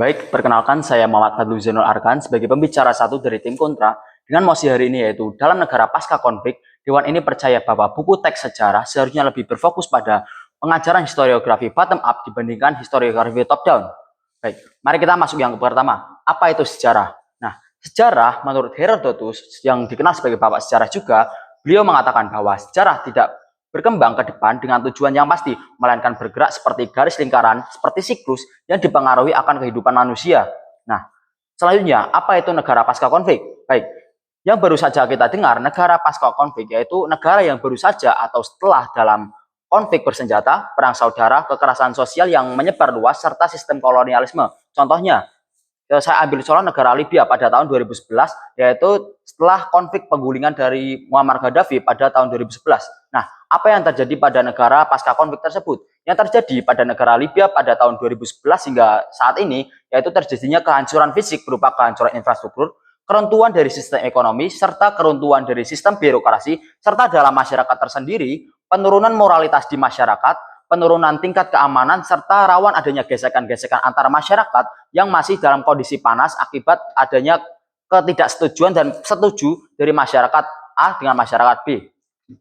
Baik, perkenalkan saya Muhammad Fadlu Zainul Arkan sebagai pembicara satu dari tim Kontra dengan mosi hari ini yaitu dalam negara pasca konflik, Dewan ini percaya bahwa buku teks sejarah seharusnya lebih berfokus pada pengajaran historiografi bottom up dibandingkan historiografi top down. Baik, mari kita masuk yang pertama. Apa itu sejarah? Nah, sejarah menurut Herodotus yang dikenal sebagai bapak sejarah juga, beliau mengatakan bahwa sejarah tidak berkembang ke depan dengan tujuan yang pasti, melainkan bergerak seperti garis lingkaran, seperti siklus yang dipengaruhi akan kehidupan manusia. Nah, selanjutnya, apa itu negara pasca konflik? Baik, yang baru saja kita dengar, negara pasca konflik yaitu negara yang baru saja atau setelah dalam konflik bersenjata, perang saudara, kekerasan sosial yang menyebar luas, serta sistem kolonialisme. Contohnya, saya ambil contoh negara Libya pada tahun 2011, yaitu setelah konflik penggulingan dari Muammar Gaddafi pada tahun 2011. Nah, apa yang terjadi pada negara pasca konflik tersebut? Yang terjadi pada negara Libya pada tahun 2011 hingga saat ini, yaitu terjadinya kehancuran fisik berupa kehancuran infrastruktur, keruntuhan dari sistem ekonomi, serta keruntuhan dari sistem birokrasi, serta dalam masyarakat tersendiri, penurunan moralitas di masyarakat, penurunan tingkat keamanan, serta rawan adanya gesekan-gesekan antara masyarakat yang masih dalam kondisi panas akibat adanya ketidaksetujuan dan setuju dari masyarakat A dengan masyarakat B.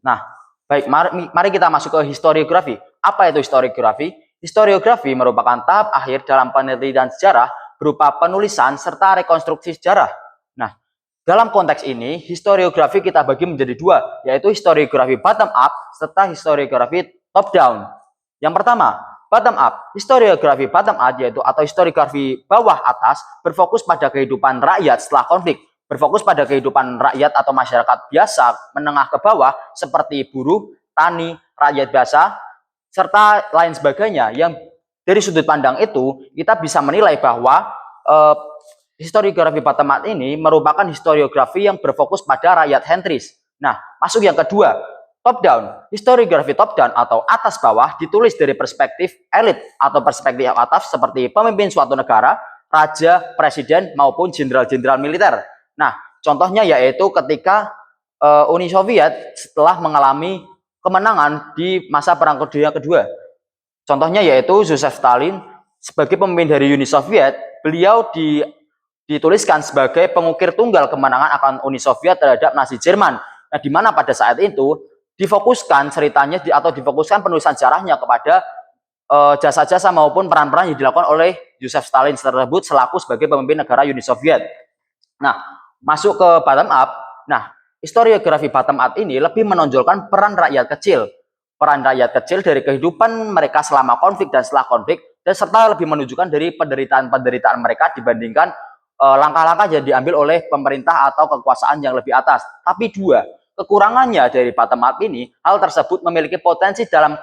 Nah, baik, mari kita masuk ke historiografi. Apa itu historiografi? Historiografi merupakan tahap akhir dalam penelitian sejarah berupa penulisan serta rekonstruksi sejarah. Nah, dalam konteks ini, historiografi kita bagi menjadi dua, yaitu historiografi bottom up serta historiografi top down. Yang pertama, bottom up. Historiografi bottom up yaitu atau historiografi bawah atas berfokus pada kehidupan rakyat setelah konflik, berfokus pada kehidupan rakyat atau masyarakat biasa menengah ke bawah seperti buruh, tani, rakyat biasa, serta lain sebagainya. Yang dari sudut pandang itu kita bisa menilai bahwa historiografi bottom up ini merupakan historiografi yang berfokus pada rakyat sentris. Nah, masuk yang kedua, top down. Historiografi top down atau atas bawah ditulis dari perspektif elit atau perspektif atas seperti pemimpin suatu negara, raja, presiden maupun jenderal-jenderal militer. Nah, contohnya yaitu ketika Uni Soviet setelah mengalami kemenangan di masa Perang Dunia Kedua. Contohnya yaitu Joseph Stalin sebagai pemimpin dari Uni Soviet, beliau dituliskan sebagai pengukir tunggal kemenangan akan Uni Soviet terhadap Nazi Jerman. Nah, di mana pada saat itu difokuskan ceritanya atau difokuskan penulisan sejarahnya kepada jasa-jasa maupun peran-peran yang dilakukan oleh Joseph Stalin tersebut selaku sebagai pemimpin negara Uni Soviet. Nah, masuk ke bottom up. Nah, historiografi bottom up ini lebih menonjolkan peran rakyat kecil. Peran rakyat kecil dari kehidupan mereka selama konflik dan setelah konflik, dan serta lebih menunjukkan dari penderitaan-penderitaan mereka dibandingkan langkah-langkah yang diambil oleh pemerintah atau kekuasaan yang lebih atas. Tapi dua, kekurangannya dari bottom up ini, hal tersebut memiliki potensi dalam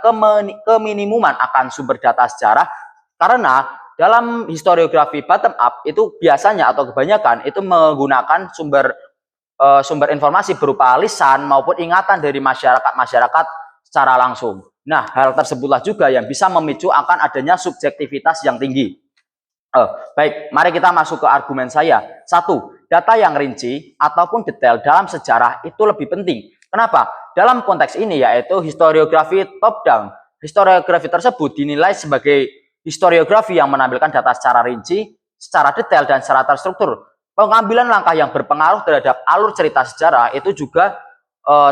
keminimuman akan sumber data sejarah, karena dalam historiografi bottom up itu biasanya atau kebanyakan itu menggunakan sumber informasi berupa lisan maupun ingatan dari masyarakat secara langsung. Nah, hal tersebutlah juga yang bisa memicu akan adanya subjektivitas yang tinggi. Baik, mari kita masuk ke argumen saya. Satu, data yang rinci ataupun detail dalam sejarah itu lebih penting. Kenapa? Dalam konteks ini yaitu historiografi top down. Historiografi tersebut dinilai sebagai historiografi yang menampilkan data secara rinci, secara detail, dan secara terstruktur. Pengambilan langkah yang berpengaruh terhadap alur cerita sejarah itu juga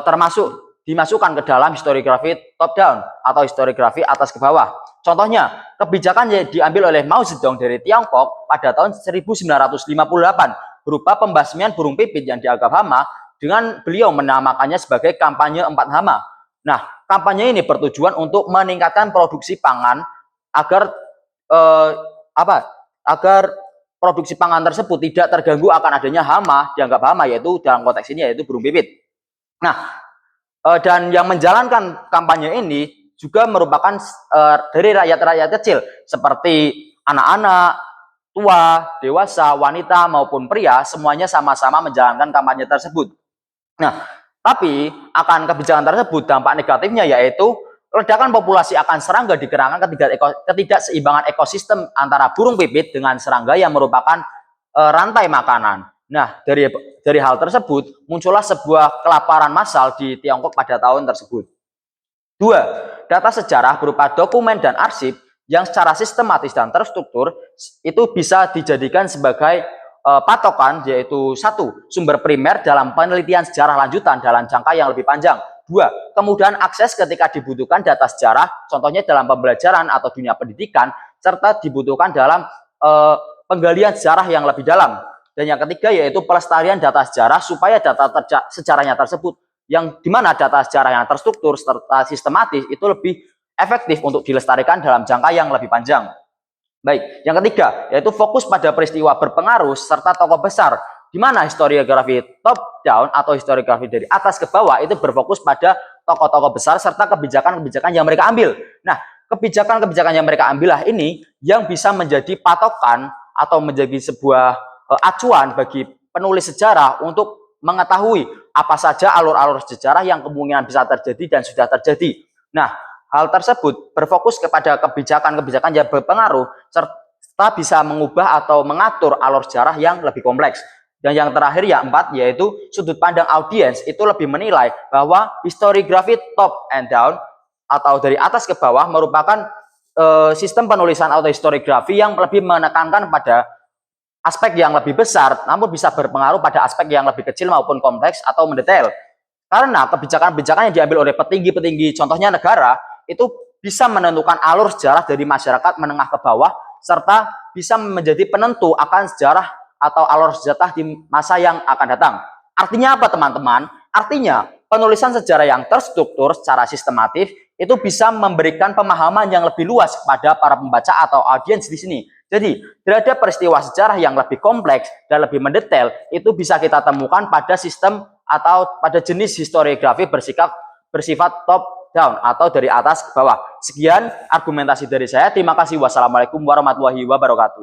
termasuk dimasukkan ke dalam historiografi top down atau historiografi atas ke bawah. Contohnya, kebijakan yang diambil oleh Mao Zedong dari Tiongkok pada tahun 1958 berupa pembasmian burung pipit yang dianggap hama dengan beliau menamakannya sebagai kampanye 4 hama. Nah, kampanye ini bertujuan untuk meningkatkan produksi pangan agar agar produksi pangan tersebut tidak terganggu akan adanya hama, dianggap hama yaitu dalam konteks ini yaitu burung pipit. Nah, dan yang menjalankan kampanye ini juga merupakan dari rakyat-rakyat kecil seperti anak-anak, tua, dewasa, wanita maupun pria, semuanya sama-sama menjalankan kampanye tersebut. Nah, tapi akan kebijakan tersebut dampak negatifnya yaitu ledakan populasi akan serangga dikarenakan ketidakseimbangan ekosistem antara burung pipit dengan serangga yang merupakan rantai makanan. Nah, dari hal tersebut muncullah sebuah kelaparan massal di Tiongkok pada tahun tersebut. Dua, data sejarah berupa dokumen dan arsip yang secara sistematis dan terstruktur itu bisa dijadikan sebagai patokan, yaitu satu, sumber primer dalam penelitian sejarah lanjutan dalam jangka yang lebih panjang. Dua, kemudahan akses ketika dibutuhkan data sejarah, contohnya dalam pembelajaran atau dunia pendidikan, serta dibutuhkan dalam penggalian sejarah yang lebih dalam. Dan yang ketiga yaitu pelestarian data sejarah supaya data sejarahnya tersebut yang dimana data sejarah yang terstruktur serta sistematis itu lebih efektif untuk dilestarikan dalam jangka yang lebih panjang. Baik, yang ketiga yaitu fokus pada peristiwa berpengaruh serta tokoh besar, di mana historiografi top down atau historiografi dari atas ke bawah itu berfokus pada tokoh-tokoh besar serta kebijakan-kebijakan yang mereka ambil. Nah, kebijakan-kebijakan yang mereka ambillah ini yang bisa menjadi patokan atau menjadi sebuah acuan bagi penulis sejarah untuk mengetahui apa saja alur-alur sejarah yang kemungkinan bisa terjadi dan sudah terjadi. Nah, hal tersebut berfokus kepada kebijakan-kebijakan yang berpengaruh serta bisa mengubah atau mengatur alur sejarah yang lebih kompleks. Dan yang terakhir yang empat yaitu sudut pandang audiens itu lebih menilai bahwa historiografi top and down atau dari atas ke bawah merupakan sistem penulisan atau historiografi yang lebih menekankan pada aspek yang lebih besar, namun bisa berpengaruh pada aspek yang lebih kecil maupun kompleks atau mendetail. Karena kebijakan-kebijakan yang diambil oleh petinggi-petinggi, contohnya negara, itu bisa menentukan alur sejarah dari masyarakat menengah ke bawah, serta bisa menjadi penentu akan sejarah atau alur sejarah di masa yang akan datang. Artinya apa teman-teman? Artinya penulisan sejarah yang terstruktur secara sistematif itu bisa memberikan pemahaman yang lebih luas kepada para pembaca atau audiens di sini. Jadi, terhadap peristiwa sejarah yang lebih kompleks dan lebih mendetail, itu bisa kita temukan pada sistem atau pada jenis historiografi bersifat top down atau dari atas ke bawah. Sekian argumentasi dari saya. Terima kasih. Wassalamualaikum warahmatullahi wabarakatuh.